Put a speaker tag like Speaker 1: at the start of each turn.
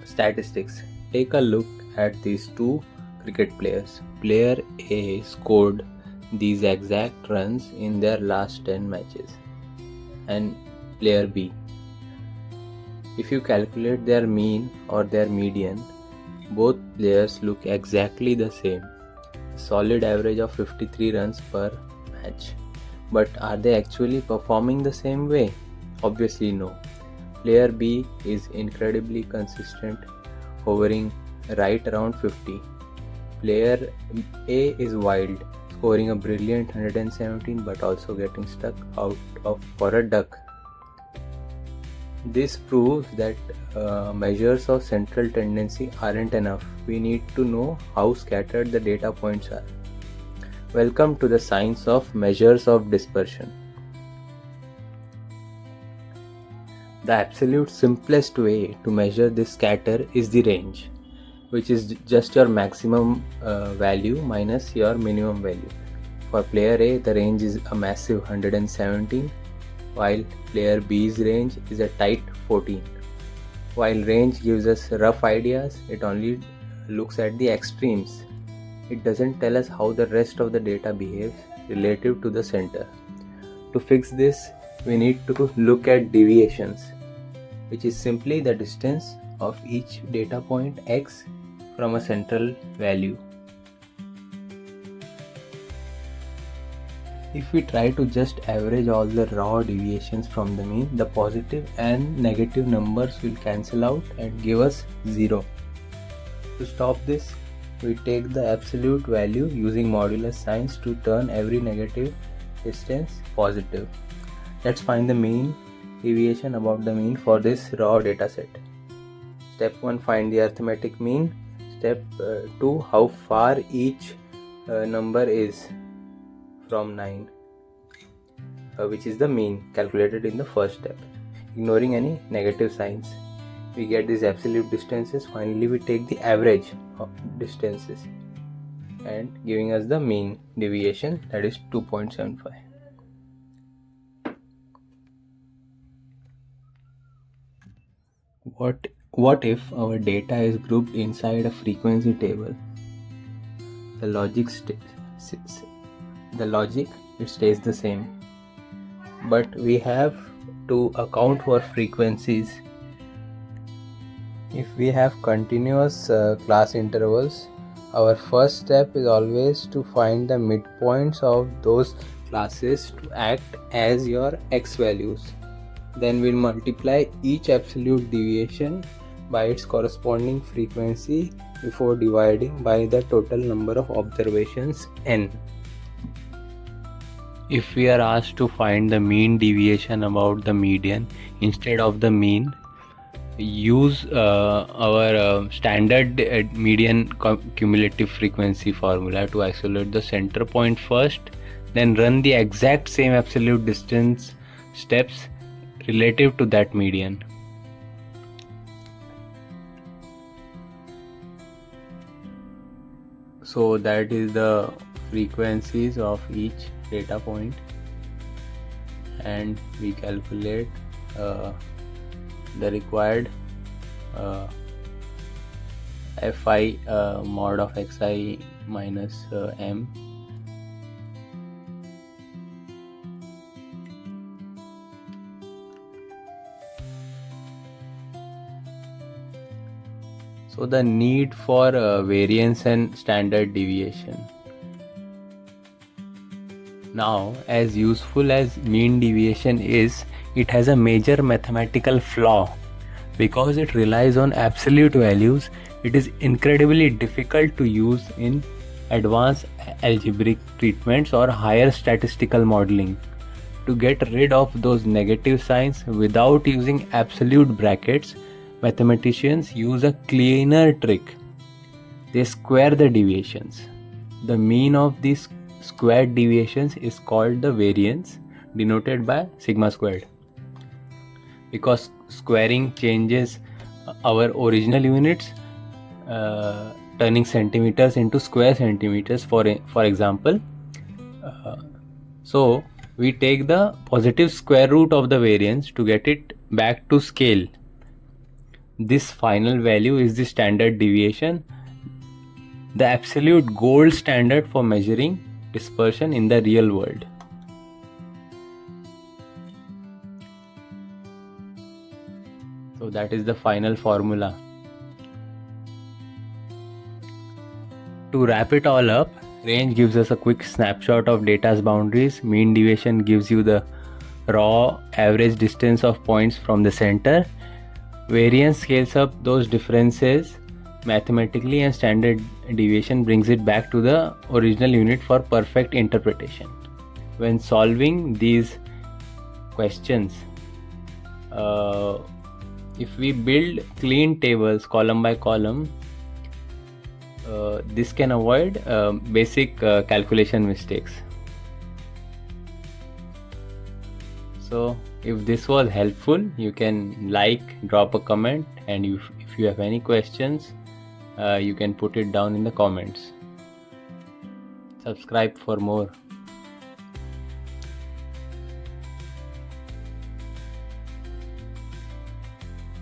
Speaker 1: Statistics. Take a look at these two cricket players. Player A scored these exact runs in their last 10 matches, and player B. If you calculate their mean or their median, both players look exactly the same. A solid average of 53 runs per match. But are they actually performing the same way? Obviously no. Player B is incredibly consistent, hovering right around 50. Player A is wild, scoring a brilliant 117 but also getting stuck out of for a duck. This proves that measures of central tendency aren't enough. We need to know how scattered the data points are. Welcome to the science of measures of dispersion. The absolute simplest way to measure this scatter is the range, which is just your maximum value minus your minimum value. For player A, the range is a massive 117, while player B's range is a tight 14. While range gives us rough ideas, it only looks at the extremes. It doesn't tell us how the rest of the data behaves relative to the center. To fix this, we need to look at deviations, which is simply the distance of each data point x from a central value. If we try to just average all the raw deviations from the mean, the positive and negative numbers will cancel out and give us 0. To stop this, we take the absolute value using modulus signs to turn every negative distance positive. Let's find the mean deviation above the mean for this raw data set. Step 1, find the arithmetic mean. Step 2, how far each number is from 9, which is the mean calculated in the first step, ignoring any negative signs. We get these absolute distances. Finally, we take the average of distances and giving us the mean deviation, that is 2.75. What if our data is grouped inside a frequency table? The logic it stays the same, but we have to account for frequencies. If we have continuous class intervals, our first step is always to find the midpoints of those classes to act as your x values. Then we'll multiply each absolute deviation by its corresponding frequency before dividing by the total number of observations n. If we are asked to find the mean deviation about the median instead of the mean, use our standard median cumulative frequency formula to isolate the center point first, then run the exact same absolute distance steps relative to that median. So that is the frequencies of each data point, and we calculate the required fi mod of xi minus m. So the need for variance and standard deviation. Now, as useful as mean deviation is, it has a major mathematical flaw. Because it relies on absolute values, it is incredibly difficult to use in advanced algebraic treatments or higher statistical modeling. To get rid of those negative signs without using absolute brackets, mathematicians use a cleaner trick. They square the deviations. The mean of these squared deviations is called the variance, denoted by sigma squared. Because squaring changes our original units, turning centimeters into square centimeters, for example. So we take the positive square root of the variance to get it back to scale. this final value is the standard deviation, the absolute gold standard for measuring dispersion in the real world. So that is the final formula. To wrap it all up, range gives us a quick snapshot of data's boundaries. Mean deviation gives you the raw average distance of points from the center. Variance scales up those differences mathematically, and standard deviation brings it back to the original unit for perfect interpretation. When solving these questions, if we build clean tables column by column, this can avoid basic calculation mistakes. So if this was helpful, you can drop a comment, and if you have any questions, you can put it down in the comments. Subscribe for more.